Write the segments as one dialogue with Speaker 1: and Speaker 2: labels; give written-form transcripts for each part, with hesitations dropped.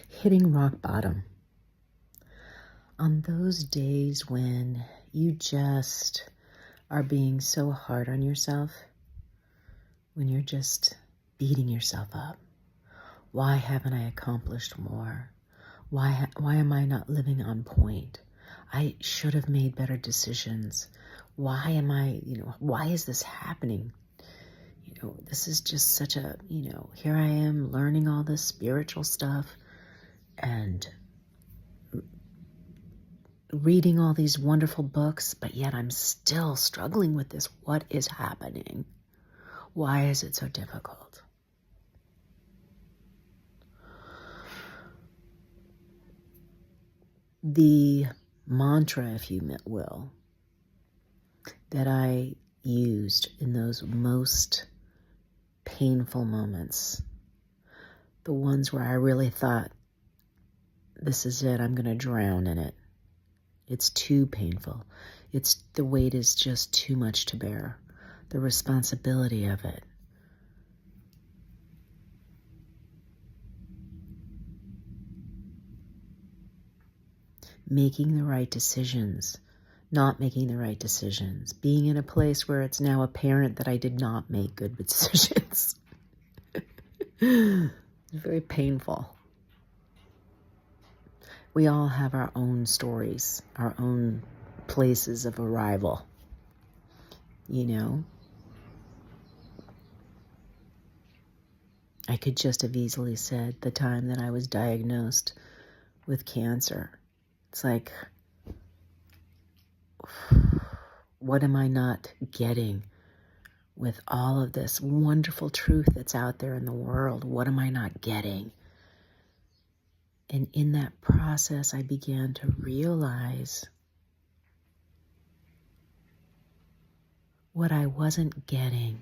Speaker 1: hitting rock bottom. On those days when you just are being so hard on yourself, when you're just beating yourself up. Why haven't I accomplished more? Why am I not living on point? I should have made better decisions. Why am I, why is this happening? This is just such a, here I am learning all this spiritual stuff and reading all these wonderful books, but yet I'm still struggling with this. What is happening? Why is it so difficult? The mantra, if you will, that I used in those most painful moments, the ones where I really thought, this is it, I'm going to drown in it. It's too painful. The weight is just too much to bear. The responsibility of it. Making the right decisions, not making the right decisions, being in a place where it's now apparent that I did not make good decisions. It's very painful. We all have our own stories, our own places of arrival, I could just have easily said the time that I was diagnosed with cancer. It's like, what am I not getting with all of this wonderful truth that's out there in the world? What am I not getting? And in that process, I began to realize what I wasn't getting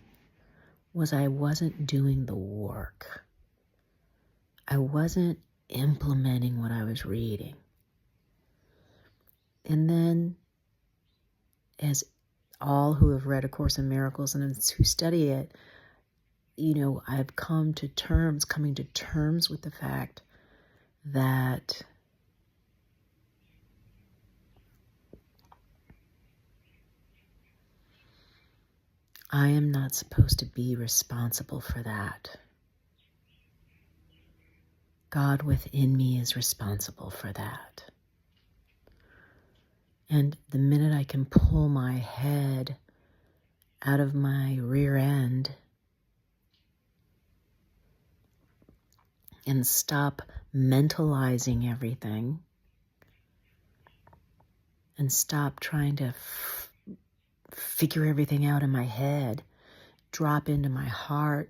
Speaker 1: was I wasn't doing the work. I wasn't implementing what I was reading. And then, as all who have read A Course in Miracles and who study it, I've coming to terms with the fact that I am not supposed to be responsible for that. God within me is responsible for that. And the minute I can pull my head out of my rear end and stop mentalizing everything and stop trying to figure everything out in my head, drop into my heart,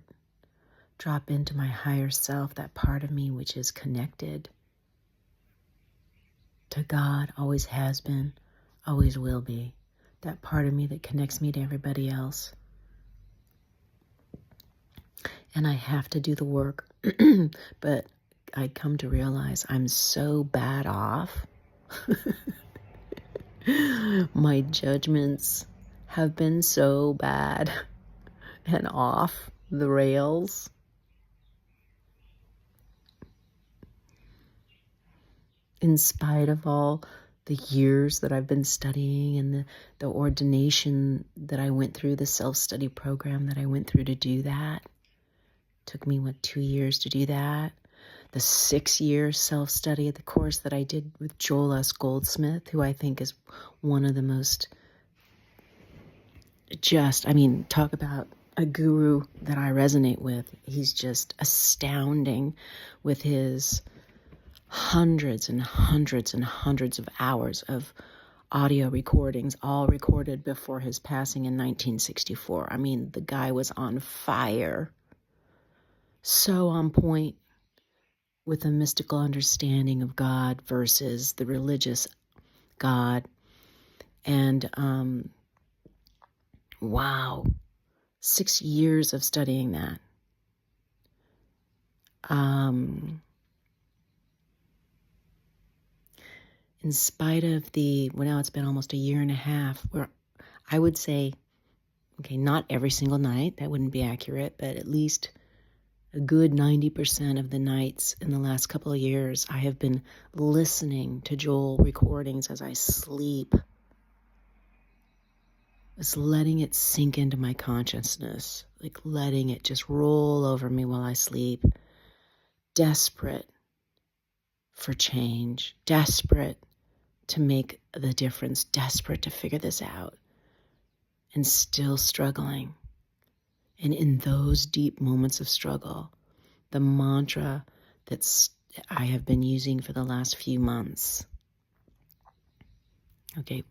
Speaker 1: drop into my higher self, that part of me which is connected to God, always has been, always will be, that part of me that connects me to everybody else. And I have to do the work, but I come to realize I'm so bad off. My judgments have been so bad and off the rails. In spite of all the years that I've been studying and the ordination that I went through, the self-study program that I went through to do that. Took me, 2 years to do that? The 6-year self-study of the course that I did with Joel S. Goldsmith, who I think is one of the most talk about a guru that I resonate with. He's just astounding with his hundreds and hundreds and hundreds of hours of audio recordings, all recorded before his passing in 1964. The guy was on fire. So on point with a mystical understanding of God versus the religious God. And wow, 6 years of studying that. In spite of now it's been almost a year and a half, where I would say, not every single night, that wouldn't be accurate, but at least A good 90% of the nights in the last couple of years, I have been listening to Joel recordings as I sleep. Just letting it sink into my consciousness, like letting it just roll over me while I sleep. Desperate for change, desperate to make the difference, desperate to figure this out, and still struggling. And in those deep moments of struggle, the mantra that I have been using for the last few months,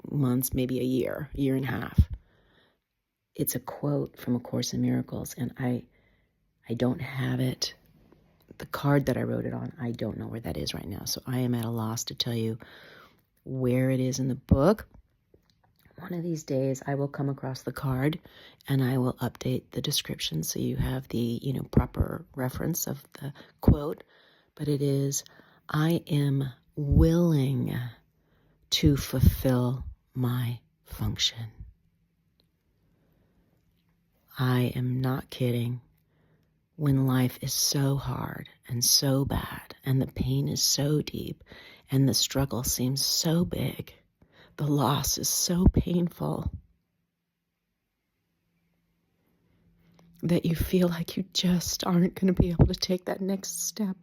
Speaker 1: months, maybe a year and a half. It's a quote from A Course in Miracles, and I don't have it. The card that I wrote it on, I don't know where that is right now. So I am at a loss to tell you where it is in the book. One of these days I will come across the card and I will update the description so you have the, proper reference of the quote. But it is, I am willing to fulfill my function. I am not kidding. When life is so hard and so bad and the pain is so deep and the struggle seems so big, the loss is so painful that you feel like you just aren't going to be able to take that next step.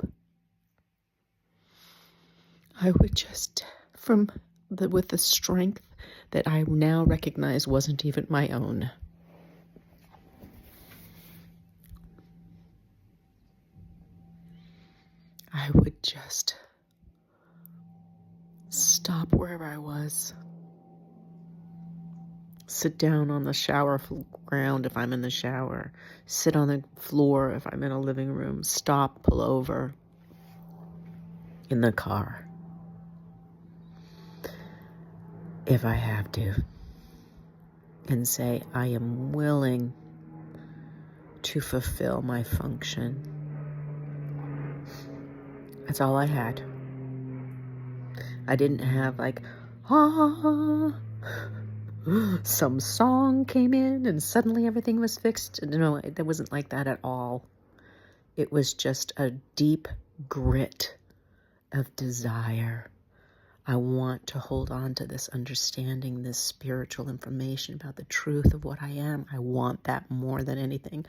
Speaker 1: I would just, with the strength that I now recognize wasn't even my own, I would just stop wherever I was, sit down on the shower ground if I'm in the shower, sit on the floor if I'm in a living room, stop, pull over in the car if I have to, and say, I am willing to fulfill my function. That's all I had. I didn't have some song came in and suddenly everything was fixed. No, it wasn't like that at all. It was just a deep grit of desire. I want to hold on to this understanding, this spiritual information about the truth of what I am. I want that more than anything.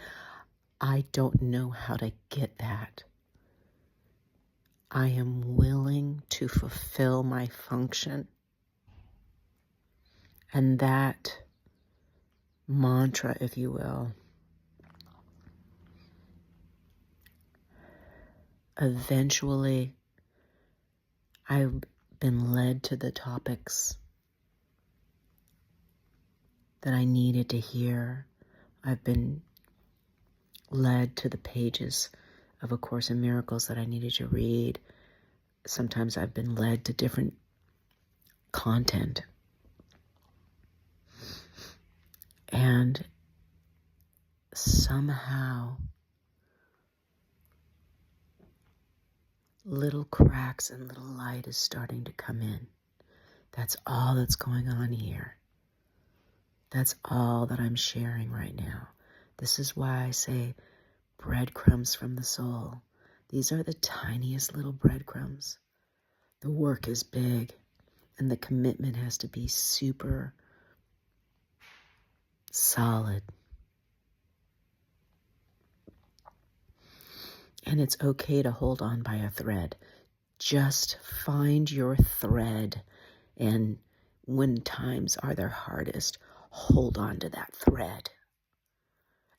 Speaker 1: I don't know how to get that. I am willing to fulfill my function. And that mantra, if you will, eventually I've been led to the topics that I needed to hear. I've been led to the pages of A Course in Miracles that I needed to read. Sometimes I've been led to different content. And somehow, little cracks and little light is starting to come in. That's all that's going on here. That's all that I'm sharing right now. This is why I say breadcrumbs from the soul. These are the tiniest little breadcrumbs. The work is big, and the commitment has to be super solid. And it's okay to hold on by a thread. Just find your thread, and when times are their hardest, hold on to that thread.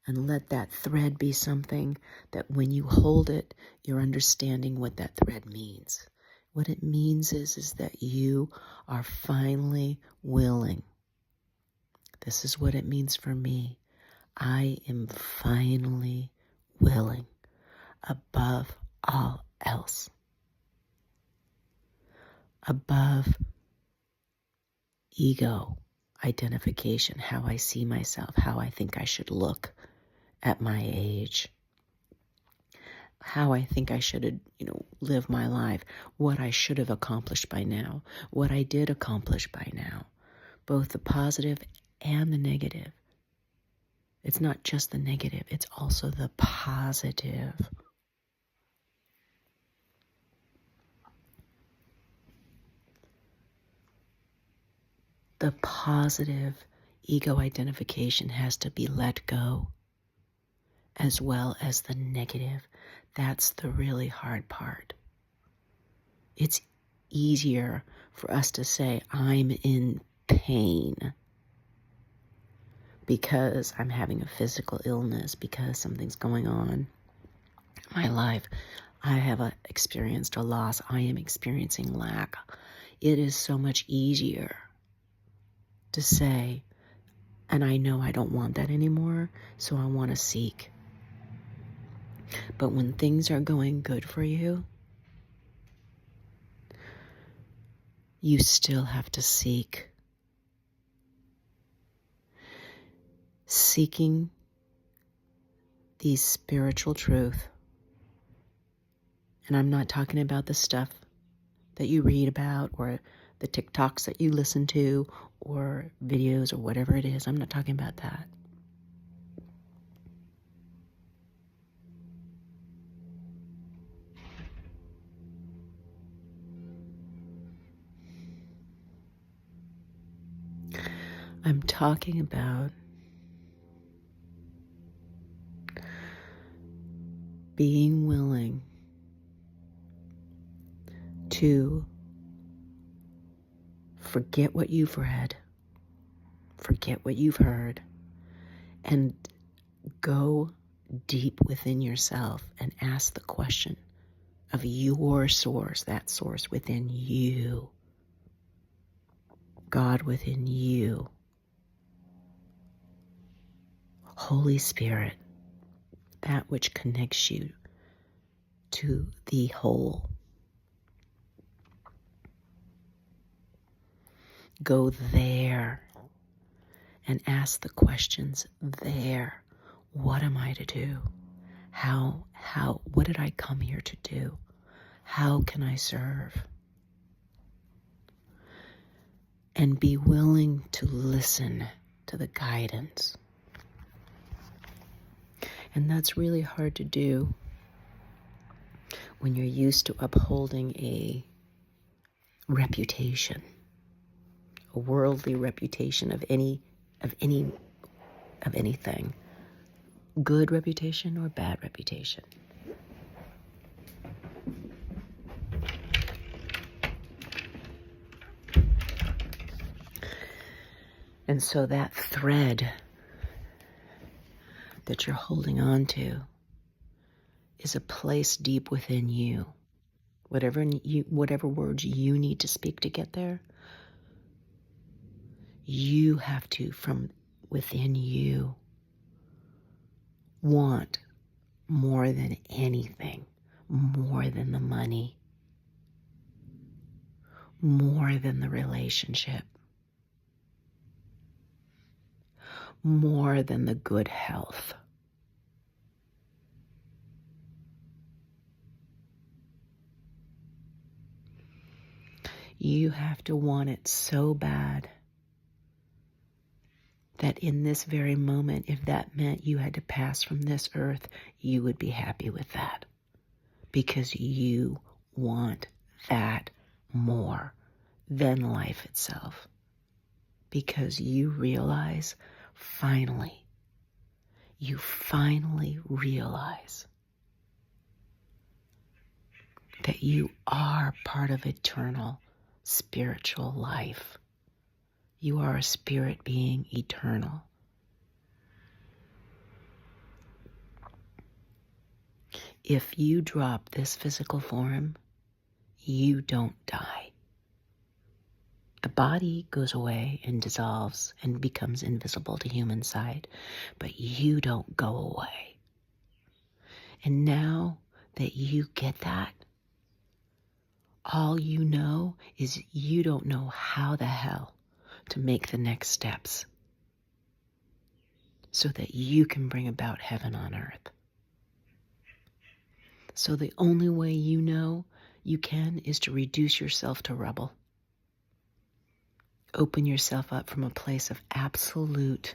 Speaker 1: And let that thread be something that when you hold it, you're understanding what that thread means. What it means is that you are finally willing. This is what it means for me. I am finally willing above all else. Above ego identification, how I see myself, how I think I should look at my age, how I think I should, live my life, what I should have accomplished by now, what I did accomplish by now, both the positive and the negative. It's not just the negative, it's also the positive. The positive ego identification has to be let go, as well as the negative. That's the really hard part. It's easier for us to say, I'm in pain because I'm having a physical illness, because something's going on in my life. I have experienced a loss. I am experiencing lack. It is so much easier to say, and I know I don't want that anymore, so I want to seek. But when things are going good for you, you still have to seek. Seeking the spiritual truth. And I'm not talking about the stuff that you read about or the TikToks that you listen to or videos or whatever it is. I'm not talking about that. I'm talking about being willing to forget what you've read, forget what you've heard, and go deep within yourself and ask the question of your source, that source within you, God within you, Holy Spirit, that which connects you to the whole. Go there and ask the questions there. What am I to do? What did I come here to do? How can I serve? And be willing to listen to the guidance. And that's really hard to do when you're used to upholding a reputation, a worldly reputation of anything, good reputation or bad reputation. And so that thread that you're holding on to is a place deep within you. Whatever words you need to speak to get there, you have to, from within you, want more than anything, more than the money, more than the relationship, more than the good health. You have to want it so bad that in this very moment, if that meant you had to pass from this earth, you would be happy with that. Because you want that more than life itself. Because you realize, you finally realize that you are part of eternal spiritual life. You are a spirit being eternal. If you drop this physical form, you don't die. The body goes away and dissolves and becomes invisible to human sight, but you don't go away. And now that you get that, all you know is you don't know how the hell to make the next steps so that you can bring about heaven on earth. So the only way you know you can is to reduce yourself to rubble. Open yourself up from a place of absolute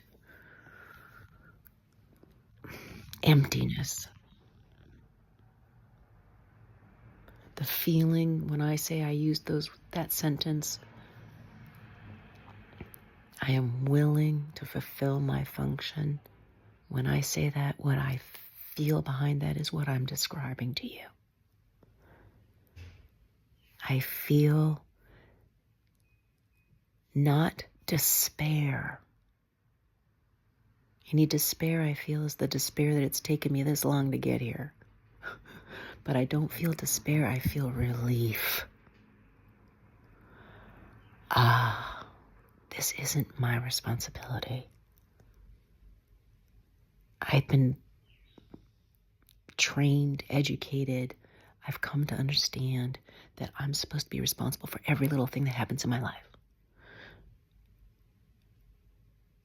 Speaker 1: emptiness. The feeling when I say I use that sentence, I am willing to fulfill my function. When I say that, what I feel behind that is what I'm describing to you. I feel not despair. Any despair I feel is the despair that it's taken me this long to get here. But I don't feel despair, I feel relief. This isn't my responsibility. I've been trained, educated. I've come to understand that I'm supposed to be responsible for every little thing that happens in my life.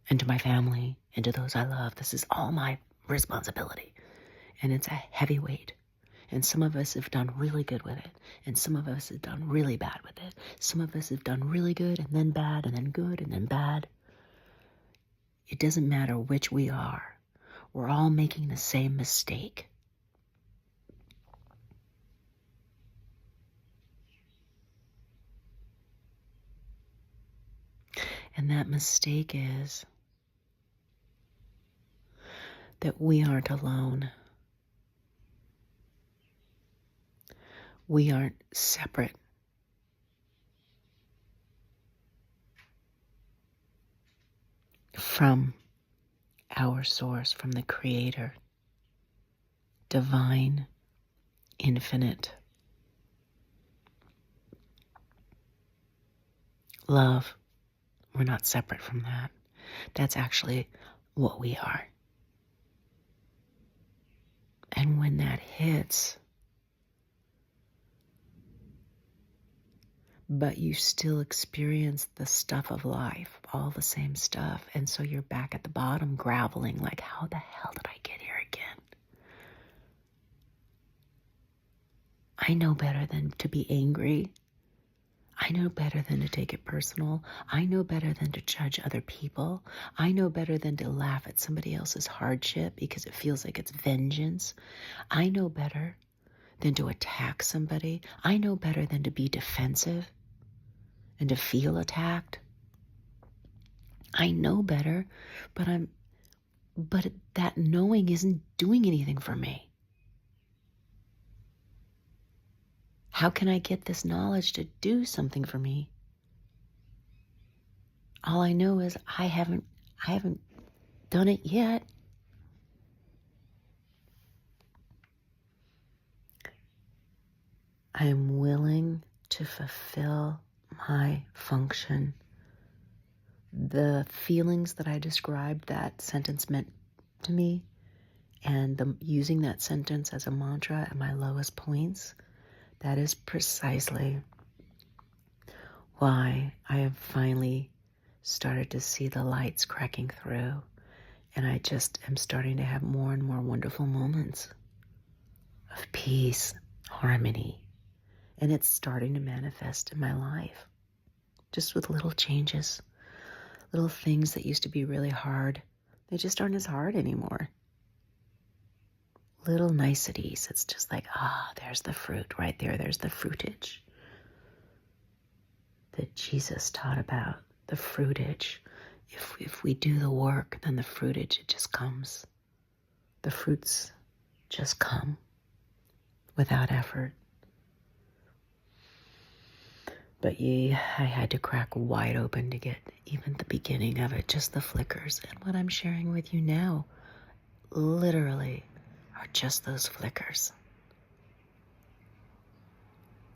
Speaker 1: And to my family, and to those I love. This is all my responsibility. And it's a heavy weight. And some of us have done really good with it. And some of us have done really bad with it. Some of us have done really good and then bad and then good and then bad. It doesn't matter which we are. We're all making the same mistake. And that mistake is that we aren't alone. We aren't separate. From our source, from the Creator, divine, infinite, love. We're not separate from that. That's actually what we are. And when that hits, but you still experience the stuff of life, all the same stuff, and so you're back at the bottom groveling like, how the hell did I get here again? I know better than to be angry. I know better than to take it personal. I know better than to judge other people. I know better than to laugh at somebody else's hardship because it feels like it's vengeance. I know better than to attack somebody. I know better than to be defensive and to feel attacked. I know better, but that knowing isn't doing anything for me. How can I get this knowledge to do something for me? All I know is I haven't done it yet. I am willing to fulfill my function. The feelings that I described that sentence meant to me, and using that sentence as a mantra at my lowest points, that is precisely why I have finally started to see the lights cracking through, and I just am starting to have more and more wonderful moments of peace, harmony, and it's starting to manifest in my life, just with little changes, little things that used to be really hard. They just aren't as hard anymore. Little niceties. It's just like, there's the fruit right there. There's the fruitage that Jesus taught about, the fruitage. If we do the work, then the fruitage, it just comes. The fruits just come without effort. But I had to crack wide open to get even the beginning of it, just the flickers. And what I'm sharing with you now, literally, are just those flickers.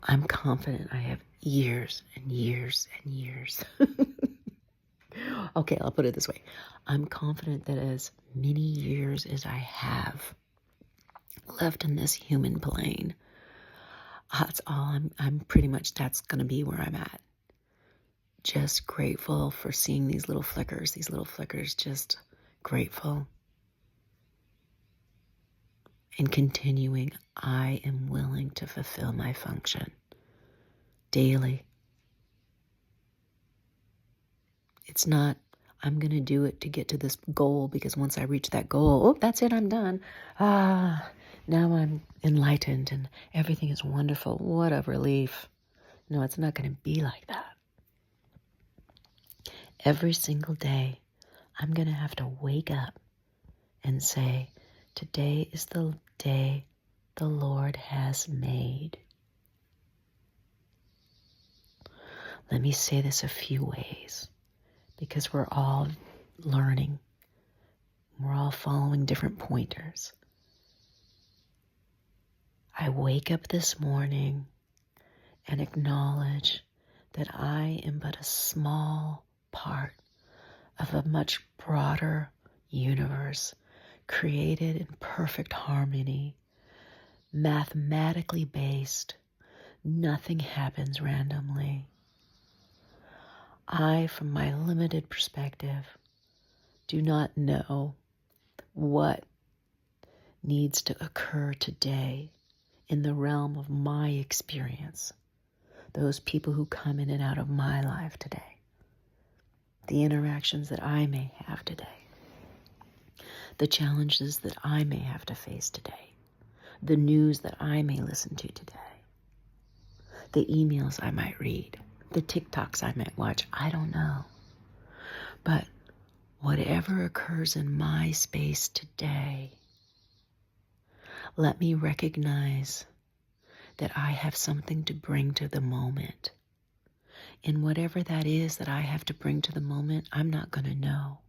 Speaker 1: I'm confident I have years and years and years. Okay, I'll put it this way. I'm confident that as many years as I have left in this human plane, that's all I'm pretty much, that's going to be where I'm at. Just grateful for seeing these little flickers, just grateful. And continuing, I am willing to fulfill my function daily. It's not, I'm going to do it to get to this goal, because once I reach that goal, oh, that's it, I'm done. Now I'm enlightened and everything is wonderful. What a relief. No, it's not going to be like that. Every single day, I'm going to have to wake up and say, today is the day the Lord has made. Let me say this a few ways, because we're all learning. We're all following different pointers. I wake up this morning and acknowledge that I am but a small part of a much broader universe, created in perfect harmony, mathematically based. Nothing happens randomly. I, from my limited perspective, do not know what needs to occur today in the realm of my experience. Those people who come in and out of my life today. The interactions that I may have today. The challenges that I may have to face today. The news that I may listen to today. The emails I might read. The TikToks I might watch. I don't know. But whatever occurs in my space today, let me recognize that I have something to bring to the moment. And whatever that is that I have to bring to the moment, I'm not going to know.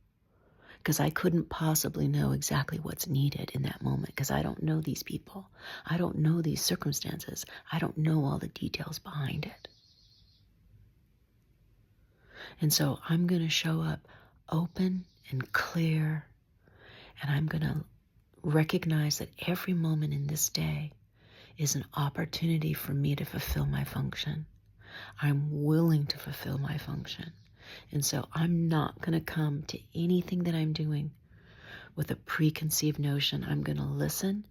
Speaker 1: Because I couldn't possibly know exactly what's needed in that moment, because I don't know these people. I don't know these circumstances. I don't know all the details behind it. And so I'm going to show up open and clear, and I'm going to recognize that every moment in this day is an opportunity for me to fulfill my function. I'm willing to fulfill my function. And so I'm not going to come to anything that I'm doing with a preconceived notion. I'm going to listen.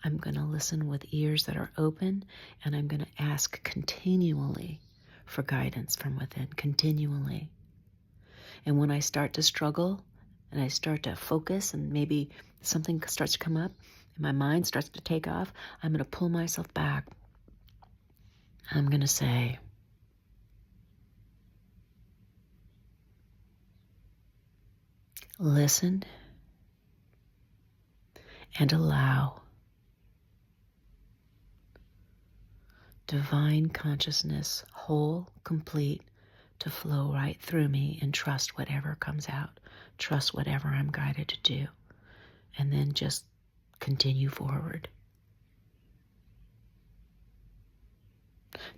Speaker 1: I'm going to listen with ears that are open, and I'm going to ask continually for guidance from within, continually. And when I start to struggle and I start to focus and maybe something starts to come up and my mind starts to take off, I'm going to pull myself back. I'm going to say, listen and allow divine consciousness, whole, complete, to flow right through me, and trust whatever comes out. Trust whatever I'm guided to do. And then just continue forward.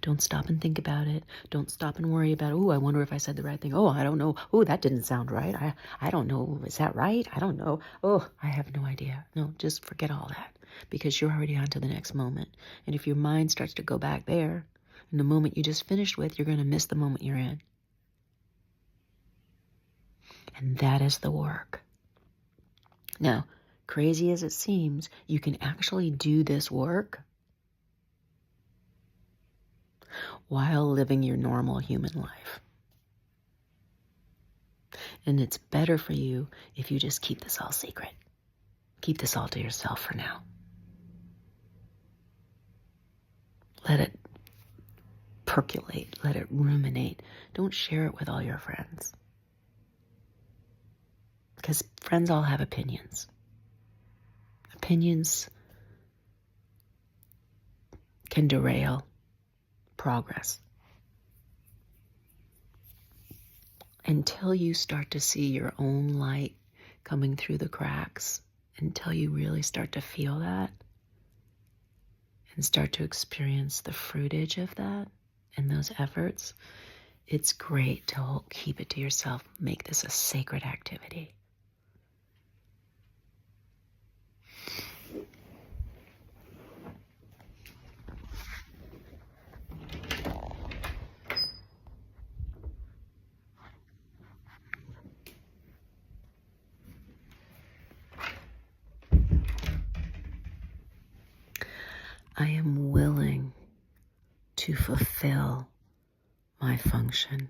Speaker 1: Don't stop and think about it. Don't stop and worry about, oh, I wonder if I said the right thing. Oh, I don't know. Oh, that didn't sound right. I don't know. Is that right? I don't know. Oh, I have no idea. No, just forget all that, because you're already on to the next moment. And if your mind starts to go back there, in the moment you just finished with, you're going to miss the moment you're in. And that is the work. Now, crazy as it seems, you can actually do this work while living your normal human life. And it's better for you if you just keep this all secret. Keep this all to yourself for now. Let it percolate. Let it ruminate. Don't share it with all your friends. Because friends all have opinions. Opinions can derail progress. Until you start to see your own light coming through the cracks, until you really start to feel that and start to experience the fruitage of that and those efforts, it's great to keep it to yourself. Make this a sacred activity. I am willing to fulfill my function.